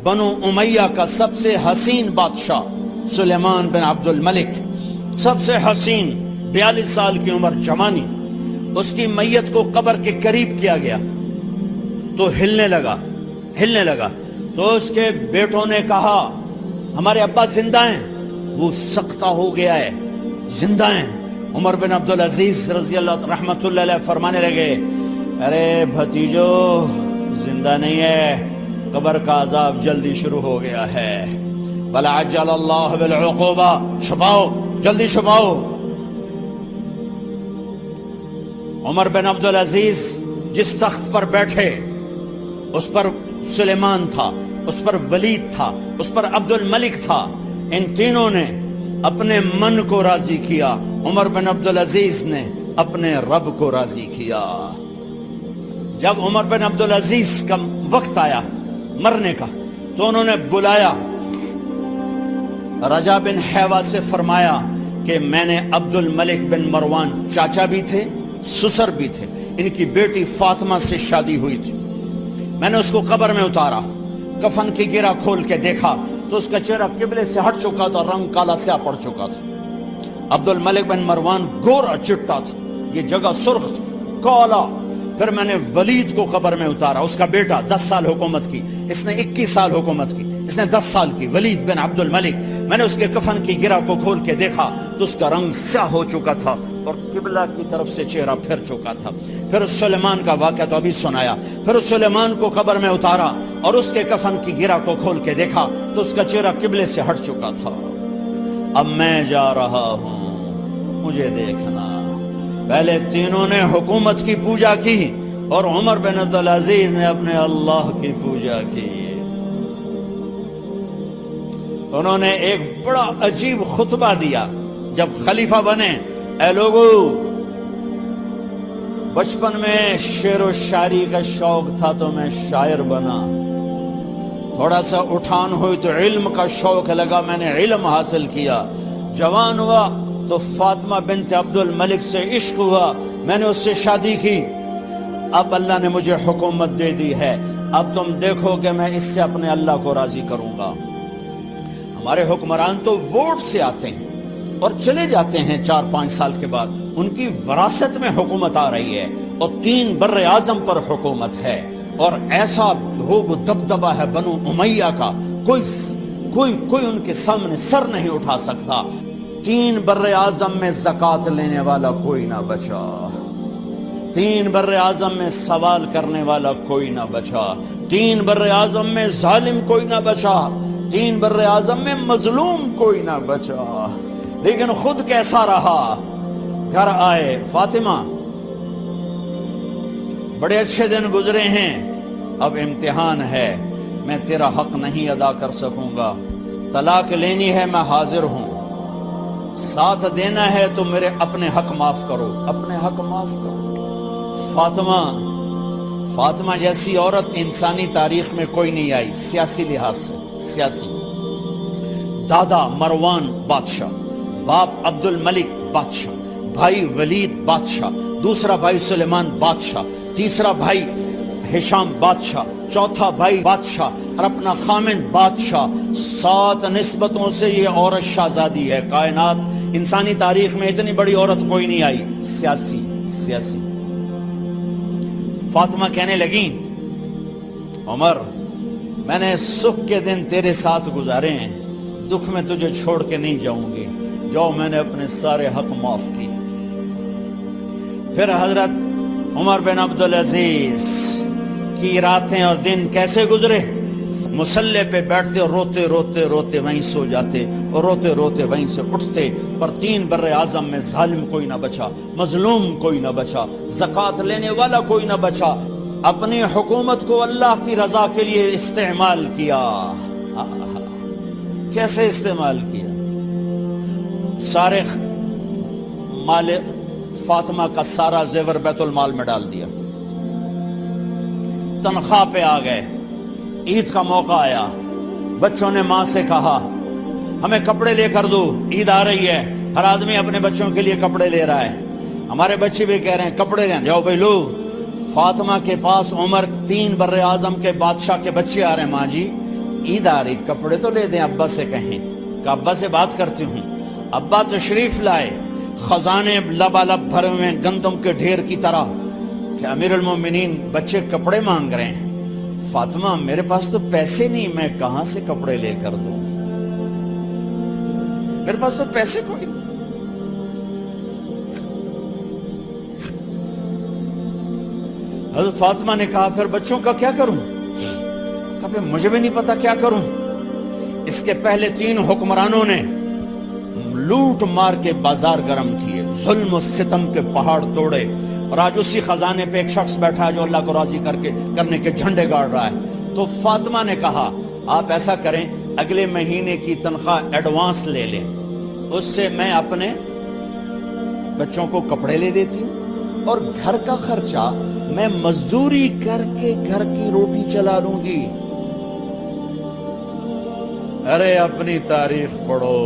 بنو امیہ کا سب سے حسین بادشاہ سلیمان بن عبد الملک، سب سے حسین، 42 سال کی عمر، جوانی، اس کی میت کو قبر کے قریب کیا گیا تو ہلنے لگا تو اس کے بیٹوں نے کہا ہمارے ابا زندہ ہیں، وہ سختہ ہو گیا ہے، زندہ ہیں۔ عمر بن عبدالعزیز رضی اللہ رحمت اللہ علیہ فرمانے لگے ارے بھتیجو زندہ نہیں ہے، قبر کا عذاب جلدی شروع ہو گیا ہے، بَلْ عَجَّلَ اللَّهُ بِالْعُقُوبَةِ، چھپاؤ، جلدی چھپاؤ۔ عمر بن عبدالعزیز جس تخت پر بیٹھے اس پر سلیمان تھا، اس پر ولید تھا، اس پر عبد الملک تھا، ان تینوں نے اپنے من کو راضی کیا، عمر بن عبدالعزیز نے اپنے رب کو راضی کیا۔ جب عمر بن عبدالعزیز کا وقت آیا مرنے کا تو انہوں نے بلایا رجا بن حیوہ سے، فرمایا کہ میں نے عبد الملک بن مروان چاچا بھی تھے، سسر بھی تھے، ان کی بیٹی فاطمہ سے شادی ہوئی تھی، میں نے اس کو قبر میں اتارا، کفن کی گرہ کھول کے دیکھا تو اس کا چہرہ قبلے سے ہٹ چکا تھا، رنگ کالا سیاہ پڑ چکا تھا۔ عبد الملک بن مروان گورا چٹا تھا، یہ جگہ سرخ تھی، کالا۔ پھر میں نے ولید کو قبر میں اتارا، اس کا بیٹا 10 سال حکومت کی، اس نے 21 سال حکومت کی، اس نے 10 سال کی، ولید بن عبد الملک۔ میں نے اس کے کفن کی گرہ کو کھول کے دیکھا تو اس کا رنگ سیاہ ہو چکا تھا اور قبلہ کی طرف سے چہرہ پھر چکا تھا۔ پھر سلیمان کا واقعہ تو ابھی سنایا، پھر سلیمان کو قبر میں اتارا اور اس کے کفن کی گرہ کو کھول کے دیکھا تو اس کا چہرہ قبلے سے ہٹ چکا تھا۔ اب میں جا رہا ہوں، مجھے دیکھنا۔ پہلے تینوں نے حکومت کی پوجا کی اور عمر بن عبدالعزیز نے اپنے اللہ کی پوجا کی۔ انہوں نے ایک بڑا عجیب خطبہ دیا جب خلیفہ بنے، اے لوگو، بچپن میں شعر و شاعری کا شوق تھا تو میں شاعر بنا، تھوڑا سا اٹھان ہوئی تو علم کا شوق لگا، میں نے علم حاصل کیا، جوان ہوا تو فاطمہ بنت عبد الملک سے عشق ہوا، میں نے اس سے شادی کی، اب اللہ نے مجھے حکومت دے دی ہے، اب تم دیکھو کہ میں اس سے اپنے اللہ کو راضی کروں گا۔ ہمارے حکمران تو ووٹ سے آتے ہیں اور چلے جاتے ہیں 4-5 سال کے بعد، ان کی وراثت میں حکومت آ رہی ہے اور 3 بر اعظم پر حکومت ہے، اور ایسا روب دبدبہ ہے بنو امیہ کا، کوئی ان کے سامنے سر نہیں اٹھا سکتا۔ 3 بر اعظم میں زکوٰۃ لینے والا کوئی نہ بچا، 3 بر اعظم میں سوال کرنے والا کوئی نہ بچا، 3 بر اعظم میں ظالم کوئی نہ بچا، 3 بر اعظم میں مظلوم کوئی نہ بچا۔ لیکن خود کیسا رہا؟ گھر آئے، فاطمہ بڑے اچھے دن گزرے ہیں، اب امتحان ہے، میں تیرا حق نہیں ادا کر سکوں گا، طلاق لینی ہے میں حاضر ہوں، ساتھ دینا ہے تو میرے اپنے حق معاف کرو، اپنے حق معاف کرو۔ فاطمہ جیسی عورت انسانی تاریخ میں کوئی نہیں آئی، سیاسی لحاظ سے، سیاسی، دادا مروان بادشاہ، باپ عبد الملک بادشاہ، بھائی ولید بادشاہ، دوسرا بھائی سلیمان بادشاہ، تیسرا بھائی ہشام بادشاہ، چوتھا بھائی بادشاہ اور اپنا خامن بادشاہ، 7 نسبتوں سے یہ عورت شہزادی ہے۔ کائنات انسانی تاریخ میں اتنی بڑی عورت کوئی نہیں آئی، سیاسی۔ فاطمہ کہنے لگیں عمر، میں نے سکھ کے دن تیرے ساتھ گزارے ہیں، دکھ میں تجھے چھوڑ کے نہیں جاؤں گی، جاؤ میں نے اپنے سارے حق معاف کیے۔ پھر حضرت عمر بن عبدالعزیز کی راتیں اور دن کیسے گزرے؟ مسلح پہ بیٹھتے اور روتے وہیں سو جاتے اور روتے وہیں سے اٹھتے، پر 3 بر اعظم میں ظالم کوئی نہ بچا، مظلوم کوئی نہ بچا، زکوٰۃ لینے والا کوئی نہ بچا، اپنی حکومت کو اللہ کی رضا کے لیے استعمال کیا۔ کیسے استعمال کیا؟ سارے مال فاطمہ کا سارا زیور بیت المال میں ڈال دیا، تنخواہ پہ آ گئے، عید کا موقع آیا، بچوں نے ماں سے کہا ہمیں کپڑے لے کر دو، عید آ رہی ہے، ہر آدمی اپنے بچوں کے لیے کپڑے لے رہا ہے، ہمارے بچے بھی کہہ رہے ہیں کپڑے لیں، جاؤ بھائی لو۔ فاطمہ کے پاس عمر 3 بر اعظم کے بادشاہ کے بچے آ رہے ہیں، ماں جی عید آ رہی, کپڑے تو لے دیں, ابا سے کہیں کہ ابا سے بات کرتی ہوں. ابا تشریف لائے, خزانے لبالب بھرے ہوئے گندم کے ڈھیر کی طرح, کہ امیر المومنین بچے کپڑے مانگ رہے ہیں. فاطمہ میرے پاس تو پیسے نہیں, میں کہاں سے کپڑے لے کر دوں, میرے پاس تو پیسے کوئی نہیں. حضرت فاطمہ نے کہا پھر بچوں کا کیا کروں؟ کہا پھر مجھے بھی نہیں پتا کیا کروں. اس کے پہلے 3 حکمرانوں نے لوٹ مار کے بازار گرم کیے, ظلم و ستم کے پہاڑ توڑے, اور آج اسی خزانے پہ ایک شخص بیٹھا ہے جو اللہ کو راضی کرنے کے جھنڈے گاڑ رہا ہے. تو فاطمہ نے کہا آپ ایسا کریں, اگلے مہینے کی تنخواہ ایڈوانس لے لیں, اس سے میں اپنے بچوں کو کپڑے لے دیتی ہوں, اور گھر کا خرچہ میں مزدوری کر کے گھر کی روٹی چلا لوں گی. ارے اپنی تاریخ پڑھو,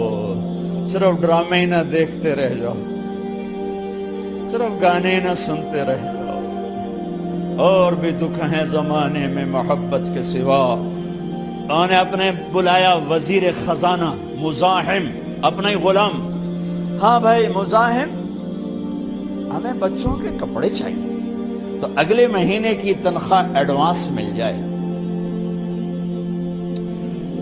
صرف ڈرامے ہی نہ دیکھتے رہ جاؤ, صرف گانے نہ سنتے رہ جاؤ. اور بھی دکھ ہیں زمانے میں محبت کے سوا. انہوں نے اپنے بلایا وزیر خزانہ مزاحم, اپنا ہی غلام. ہاں بھائی مزاحم, ہمیں بچوں کے کپڑے چاہیے, تو اگلے مہینے کی تنخواہ ایڈوانس مل جائے.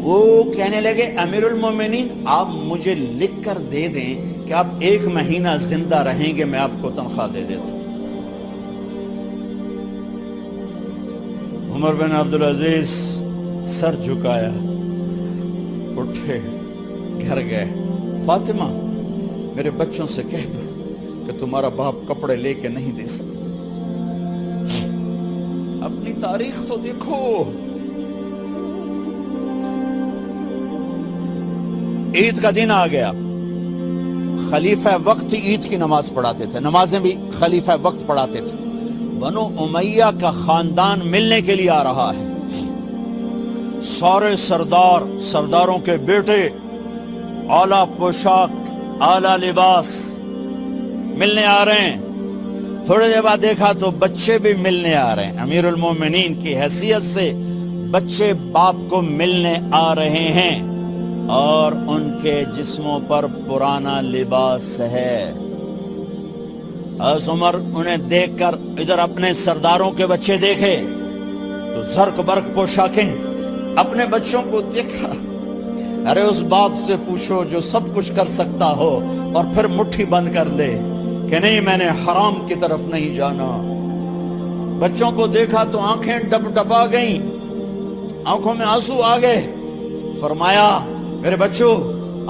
وہ کہنے لگے امیر المومنین آپ مجھے لکھ کر دے دیں کہ آپ 1 مہینہ زندہ رہیں گے, میں آپ کو تنخواہ دے دیتا ہوں. عمر بن عبدالعزیز سر جھکایا, اٹھے, گھر گئے. فاطمہ میرے بچوں سے کہہ دو کہ تمہارا باپ کپڑے لے کے نہیں دے سکتا. اپنی تاریخ تو دیکھو. عید کا دن آ گیا, خلیفہ وقت عید کی نماز پڑھاتے تھے, نمازیں بھی خلیفہ وقت پڑھاتے تھے. بنو امیہ کا خاندان ملنے کے لیے آ رہا ہے. سارے سرداروں کے بیٹے اعلیٰ پوشاک, اعلیٰ لباس ملنے آ رہے ہیں. تھوڑے دیر بعد دیکھا تو بچے بھی ملنے آ رہے ہیں. امیر المومنین کی حیثیت سے بچے باپ کو ملنے آ رہے ہیں, اور ان کے جسموں پر پرانا لباس ہے. حضرت عمر انہیں دیکھ کر ادھر اپنے سرداروں کے بچے دیکھے تو زرق برق پوشاکیں, اپنے بچوں کو دیکھا. ارے اس باپ سے پوچھو جو سب کچھ کر سکتا ہو اور پھر مٹھی بند کر لے کہ نہیں میں نے حرام کی طرف نہیں جانا. بچوں کو دیکھا تو آنکھیں ڈب ڈبا گئیں, آنکھوں میں آنسو آ گئے. فرمایا میرے بچوں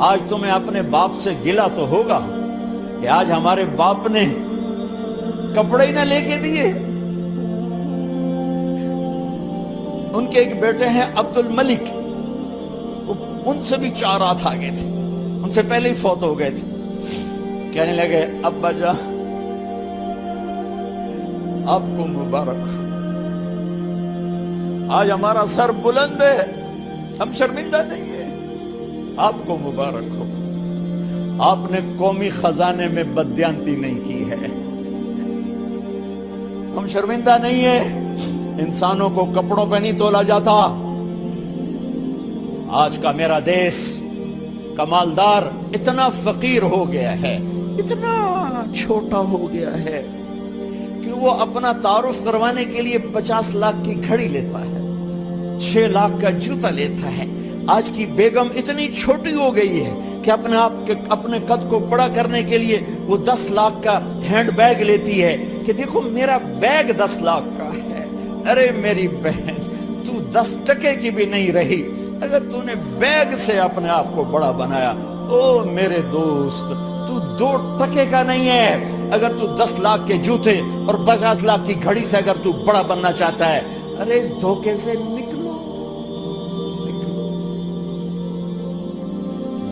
آج تمہیں اپنے باپ سے گلہ تو ہوگا کہ آج ہمارے باپ نے کپڑے ہی نہ لے کے دیے. ان کے ایک بیٹے ہیں عبد الملک, ان سے بھی 4 ہاتھ آگے تھے, ان سے پہلے ہی فوت ہو گئے تھے. کہنے لگے ابا جان آپ کو مبارک, آج ہمارا سر بلند ہے, ہم شرمندہ نہیں ہیں, آپ کو مبارک ہو. آپ نے قومی خزانے میں بددیانتی نہیں کی ہے, ہم شرمندہ نہیں ہیں. انسانوں کو کپڑوں پہ نہیں تولا جاتا. آج کا میرا دیس کا مالدار اتنا فقیر ہو گیا ہے, اتنا چھوٹا ہو گیا ہے کہ وہ اپنا تعارف کروانے کے لیے 50 لاکھ کی گھڑی لیتا ہے, 6 لاکھ کا جوتا لیتا ہے. آج کی بیگم اتنی چھوٹی ہو گئی ہے کہ اپنے قد کو بڑا کرنے کے لیے وہ 10 لاکھ کا ہینڈ بیگ لیتی ہے کہ دیکھو میرا بیگ 10 لاکھ کا ہے. ارے میری بہن تو 10 ٹکے کی بھی نہیں رہی اگر تو نے بیگ سے اپنے آپ کو بڑا بنایا. او میرے دوست تو 2 ٹکے کا نہیں ہے اگر تو 10 لاکھ کے جوتے اور 50 لاکھ کی گھڑی سے اگر تو بڑا بننا چاہتا ہے. ارے اس دھوکے سے نکلو.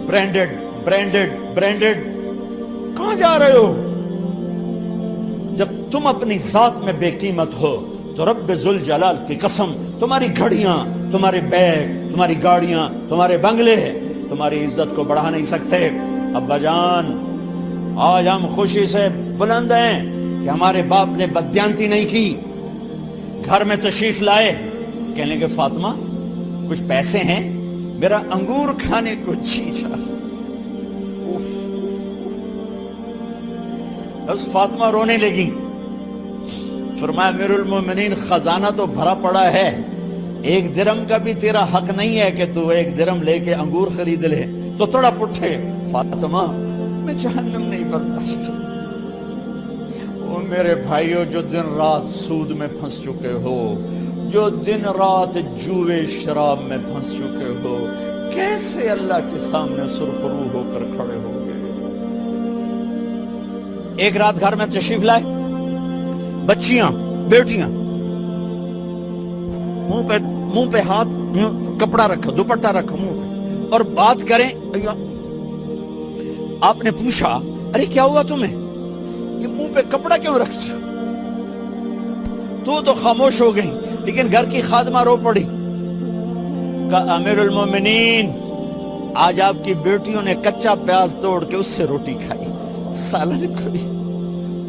برینڈڈ کہاں جا رہے ہو؟ جب تم اپنی ذات میں بے قیمت ہو تو رب ذوالجلال کی قسم تمہاری گھڑیاں, تمہارے بیگ, تمہاری گاڑیاں, تمہارے بنگلے تمہاری عزت کو بڑھا نہیں سکتے. ابا جان آج ہم خوشی سے بلند ہیں کہ ہمارے باپ نے بددیانتی نہیں کی. گھر میں تشریف لائے, کہنے لگے فاطمہ کچھ پیسے ہیں، میرا انگور کھانے کو جی چاہ رہا۔ بس فاطمہ رونے لگی، فرمایا امیر المومنین خزانہ تو بھرا پڑا ہے، 1 درم کا بھی تیرا حق نہیں ہے کہ تو 1 درم لے کے انگور خرید لے۔ تو تھوڑا پٹھے، فاطمہ میں جہنم نہیں برداشت کر سکتا۔ وہ میرے بھائیوں جو دن رات سود میں پھنس چکے ہو، جو دن رات جوے شراب میں پھنس چکے ہو، کیسے اللہ کے سامنے سرخرو ہو کر کھڑے ہو گئے؟ ایک رات گھر میں تشریف لائے، بچیاں بیٹیاں، منہ پہ ہاتھ، کپڑا رکھا، دوپٹہ رکھا منہ پہ، اور بات کریں۔ آپ نے پوچھا ارے کیا ہوا تمہیں، یہ منہ پہ کپڑا کیوں رکھتے ہو؟ تو خاموش ہو گئی، لیکن گھر کی خادمہ رو پڑی، کہا امیر المومنین آج آپ کی بیٹیوں نے کچا پیاز توڑ کے اس سے روٹی کھائی، سالن کھائی،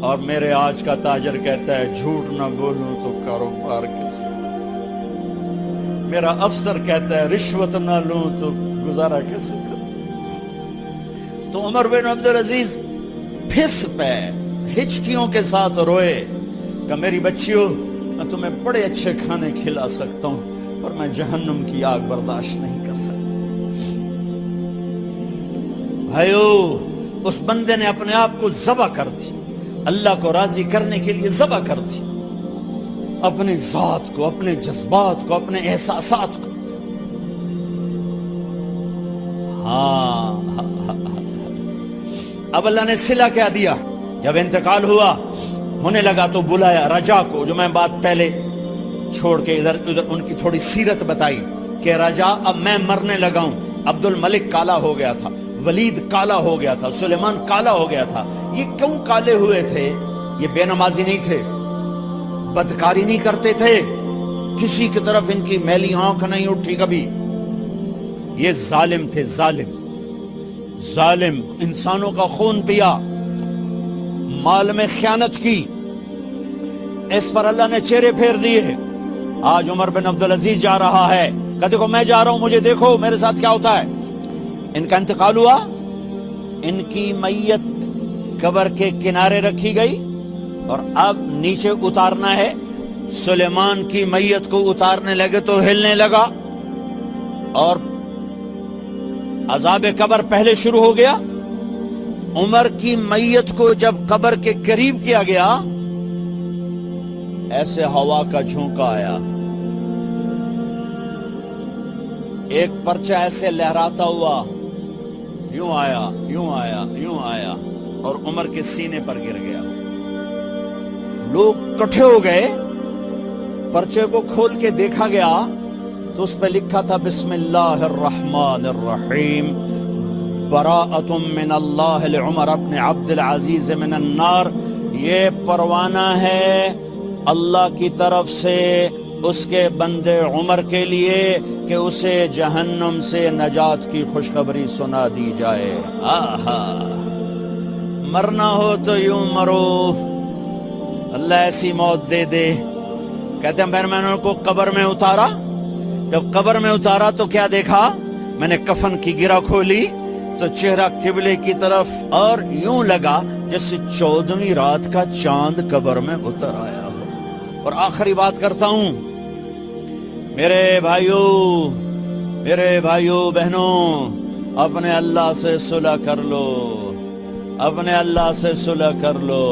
اور میرے آج کا تاجر کہتا ہے جھوٹ نہ بولوں تو کاروبار کیسے، میرا افسر کہتا ہے رشوت نہ لوں تو گزارا کیسے کروں۔ تو عمر بن عبدالعزیز پھس پہ ہچکیوں کے ساتھ روئے کہ میری بچیوں میں تمہیں بڑے اچھے کھانے کھلا سکتا ہوں، پر میں جہنم کی آگ برداشت نہیں کر سکتا۔ بھائیو، اس بندے نے اپنے آپ کو ذبح کر دی، اللہ کو راضی کرنے کے لیے ذبح کر دی، اپنے ذات کو، اپنے جذبات کو، اپنے احساسات کو۔ ہاں اب اللہ نے صلہ کیا دیا، جب انتقال ہوا ہونے لگا تو بلایا رجا کو، جو میں بات پہلے چھوڑ کے ادھر ان کی تھوڑی سیرت بتائی کہ رجا اب میں مرنے لگا ہوں۔ عبد الملک کالا ہو گیا تھا، ولید کالا ہو گیا تھا، سلیمان کالا ہو گیا تھا۔ یہ کیوں کالے ہوئے تھے؟ یہ بے نمازی نہیں تھے، بدکاری نہیں کرتے تھے، کسی کی طرف ان کی میلی آنکھ نہیں اٹھی کبھی۔ یہ ظالم تھے، ظالم ظالم، انسانوں کا خون پیا، مال میں خیانت کی، اس پر اللہ نے چہرے پھیر دیے۔ آج عمر بن عبدالعزیز جا رہا ہے کہ دیکھو میں جا رہا ہوں، مجھے دیکھو میرے ساتھ کیا ہوتا ہے۔ ان کا انتقال ہوا، ان کی میت قبر کے کنارے رکھی گئی، اور اب نیچے اتارنا ہے۔ سلیمان کی میت کو اتارنے لگے تو ہلنے لگا، اور عذاب قبر پہلے شروع ہو گیا۔ عمر کی میت کو جب قبر کے قریب کیا گیا، ایسے ہوا کا جھونکا آیا، ایک پرچہ ایسے لہراتا ہوا یوں آیا، یوں آیا، یوں آیا، اور عمر کے سینے پر گر گیا۔ لوگ کٹھے ہو گئے، پرچے کو کھول کے دیکھا گیا تو اس پہ لکھا تھا بسم اللہ الرحمن الرحیم، براءۃ من اللہ لعمر بن عبد العزیز من النار۔ یہ پروانہ ہے اللہ کی طرف سے اس کے بندے عمر کے لیے کہ اسے جہنم سے نجات کی خوشخبری سنا دی جائے۔ آہا، مرنا ہو تو یوں مرو، اللہ ایسی موت دے دے۔ کہتے ہیں میں نے ان کو قبر میں اتارا، جب قبر میں اتارا تو کیا دیکھا؟ میں نے کفن کی گرہ کھولی تو چہرہ قبلے کی طرف، اور یوں لگا جیسے 14ویں رات کا چاند قبر میں اتر آیا ہو۔ اور آخری بات کرتا ہوں، میرے بھائیوں بہنوں، اپنے اللہ سے صلح کر لو، اپنے اللہ سے صلح کر لو۔